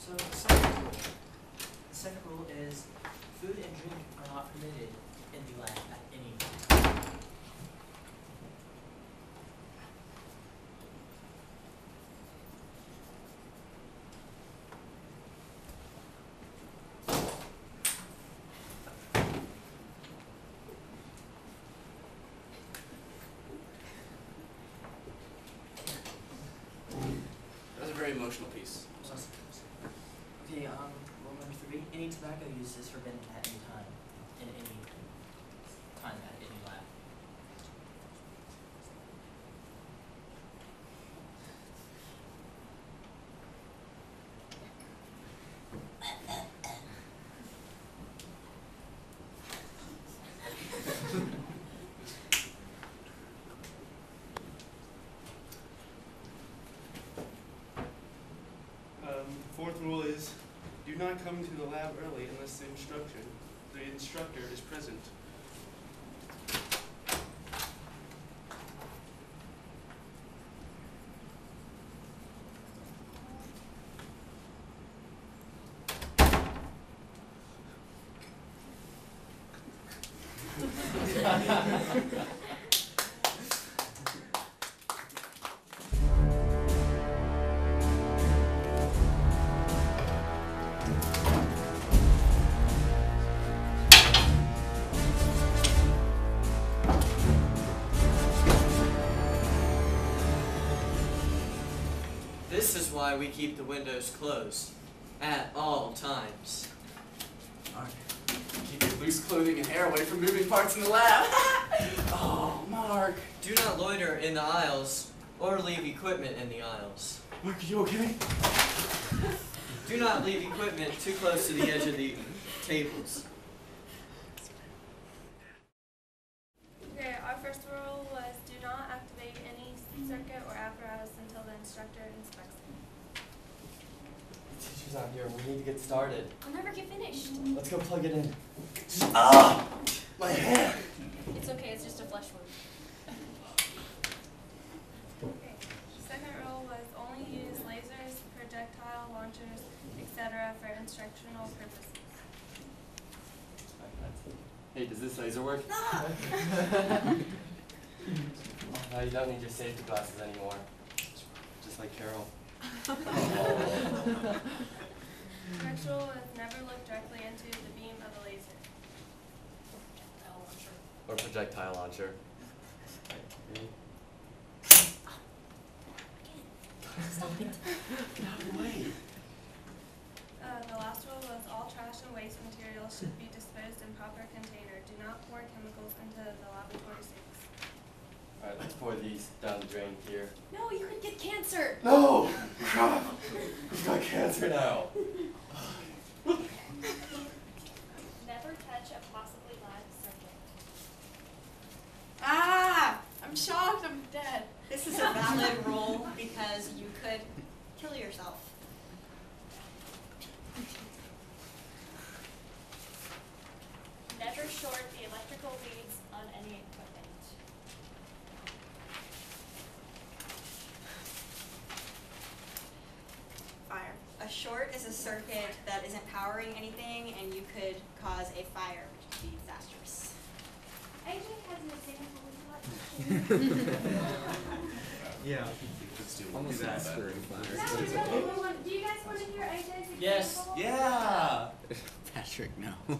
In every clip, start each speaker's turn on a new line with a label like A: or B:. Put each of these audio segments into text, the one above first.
A: So the second rule. The second rule is food and drink are not permitted in the lab at any time.
B: That was a very emotional piece.
A: Okay, rule number 3. Any tobacco use is forbidden at any time, in any time at any lab.
C: Fourth rule is, do not come to the lab early unless the instructor is present.
D: This is why we keep the windows closed at all times.
B: Mark, keep your loose clothing and hair away from moving parts in the lab. Oh, Mark.
D: Do not loiter in the aisles or leave equipment in the aisles.
B: Mark, are you okay?
D: Do not leave equipment too close to the edge of the tables.
E: Okay, our first rule was do not activate any circuit or apparatus until the instructor inspects it.
D: The teacher's not here. We need to get started.
F: I'll never get finished.
D: Let's go plug it in.
B: Ah! My hair!
F: It's okay, it's just a flesh wound.
E: Okay. Second rule was only use lasers, projectile launchers, etc. for instructional purposes.
D: Hey, does this laser work?
F: Ah!
D: Now you don't need your safety glasses anymore. Just like Carol.
E: Next rule is never look directly into the beam of the laser.
D: Or projectile launcher. Ready?
F: Stop it.
B: Get out of the way.
E: The last rule was all trash and waste materials should be disposed in proper container. Do not pour chemicals into the laboratory sinks.
D: Alright, let's pour these down the drain here.
F: No, you could get cancer.
D: No! Crap! We've got cancer now.
F: Never touch a possibly live circuit.
G: Ah! I'm shocked I'm dead.
H: This is a valid rule because you could kill yourself.
F: Never short the electrical leads on any equipment.
H: Fire. A short is a circuit that isn't powering anything and you could cause a fire, which could be disastrous.
F: AJ has an example would you like to share?
I: Yeah.
D: I'll do that.
F: Do you guys want to hear AJ's example?
D: Yes.
B: Yeah!
I: Patrick, no.
F: Are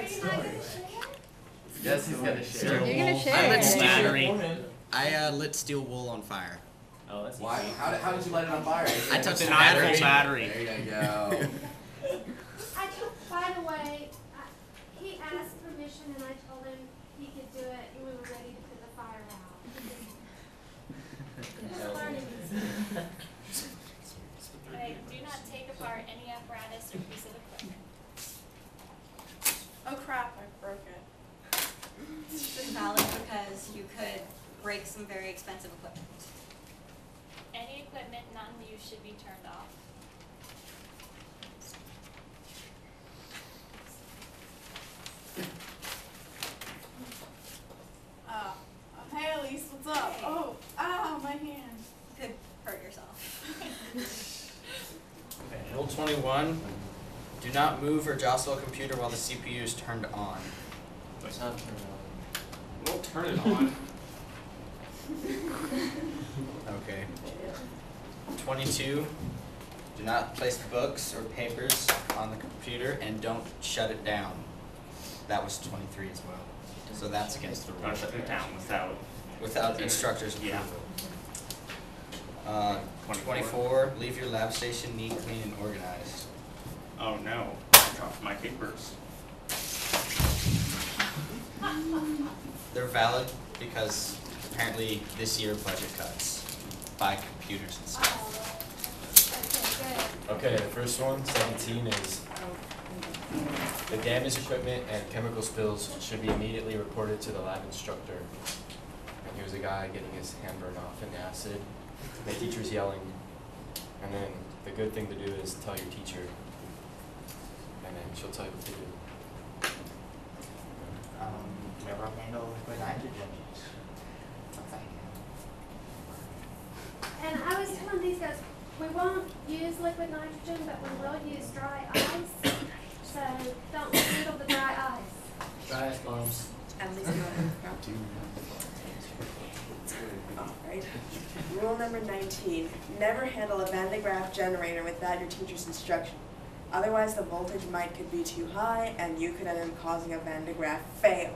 F: you not going to share?
D: Yes, he's gonna share.
G: You're gonna share.
I: I lit steel.
A: Battery.
I: I lit steel wool on fire.
A: Oh, that's
B: Why?
A: easy.
B: How did you light it on fire?
I: I touched the
A: An iPhone
I: battery.
B: There you go.
J: By the way, he asked permission and I told him he could do it and we were ready to put the fire out. Just learning.
F: Okay, do not take apart any apparatus or piece of equipment.
G: Oh crap, I broke it.
H: This is valid because you could break some very expensive equipment.
F: Any equipment not in use should be turned off.
G: Hey Elise, what's up?
H: Hey.
G: Oh, ow, my hand.
H: You could hurt yourself.
A: Okay,
I: Rule 21, do not move or jostle a computer while the CPU is turned on.
D: It's not turned on.
B: Don't turn it on.
I: Okay. 22, do not place books or papers on the computer and don't shut it down. That was 23 as well. So that's against the
C: Don't
I: rules.
C: shut it down
I: Without the instructor's
C: Yeah.
I: approval. 24, leave your lab station neat, clean, and organized.
C: Oh no, I dropped my papers.
I: They're valid because apparently this year budget cuts buy computers and stuff.
J: Oh, okay,
K: Okay, the first one, 17, is the damaged equipment and chemical spills should be immediately reported to the lab instructor. And here's a guy getting his hand burned off in acid. The teacher's yelling. And then the good thing to do is tell your teacher. And then she'll tell you what to do.
A: Never handle liquid nitrogen.
J: And I was telling these guys, we won't use liquid nitrogen, but we will use dry ice. So don't handle the dry ice.
A: Dry ice bombs.
L: At least Alright. Rule number 19. Never handle a Van de Graaff generator without your teacher's instruction. Otherwise the voltage could be too high and you could end up causing a Van de Graaff fail.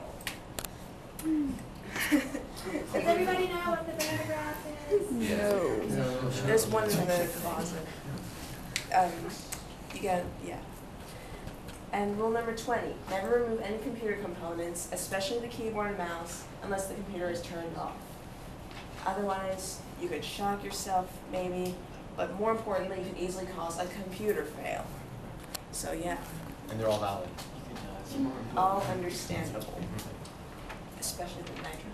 J: Does everybody know what the Van de Graaff is?
L: No. There's one in the closet. Yeah. And rule number 20, never remove any computer components, especially the keyboard and mouse, unless the computer is turned off. Otherwise, you could shock yourself, maybe, but more importantly, you could easily cause a computer fail. So yeah,
K: And they're all valid.
L: all understandable, especially the nitrogen.